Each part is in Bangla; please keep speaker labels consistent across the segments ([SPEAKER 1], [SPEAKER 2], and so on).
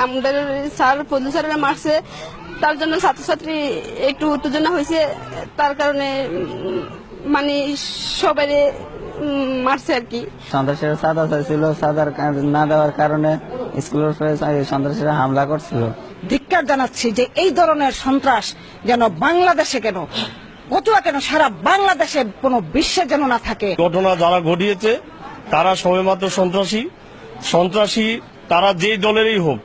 [SPEAKER 1] আমাদের স্যার ফজলু স্যারেরা মারছে, তার জন্য ছাত্রছাত্রী একটু উত্তেজনা হয়েছে, তার কারণে মানে সবাই মারছে আর কি।
[SPEAKER 2] সন্ত্রাসীরা চাঁদা চাইছিল, চাঁদার না দেওয়ার কারণে স্কুলের উপরে সন্ত্রাসীরা হামলা করছিল।
[SPEAKER 3] ধিক্কার জানাচ্ছি যে এই ধরনের সন্ত্রাস যেন বাংলাদেশে কেন, কতুয়া কেন, সারা বাংলাদেশে কোনো বিশ্বে যেন না থাকে।
[SPEAKER 4] ঘটনা যারা ঘটিয়েছে তারা সবেমাত্র সন্ত্রাসী, তারা যেই দলেরই হোক।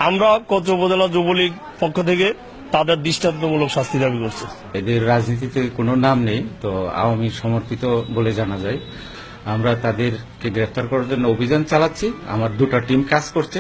[SPEAKER 4] আমরা কচু উপজেলা যুবলীগ পক্ষ থেকে তাদের দৃষ্টান্তমূলক শাস্তি দাবি করছি।
[SPEAKER 5] এদের রাজনীতিতে কোনো নাম নেই, তো আওয়ামী সমর্থিত বলে জানা যায়। আমরা তাদেরকে গ্রেফতার করার জন্য অভিযান চালাচ্ছি। আমার 2টা টিম কাজ করছে।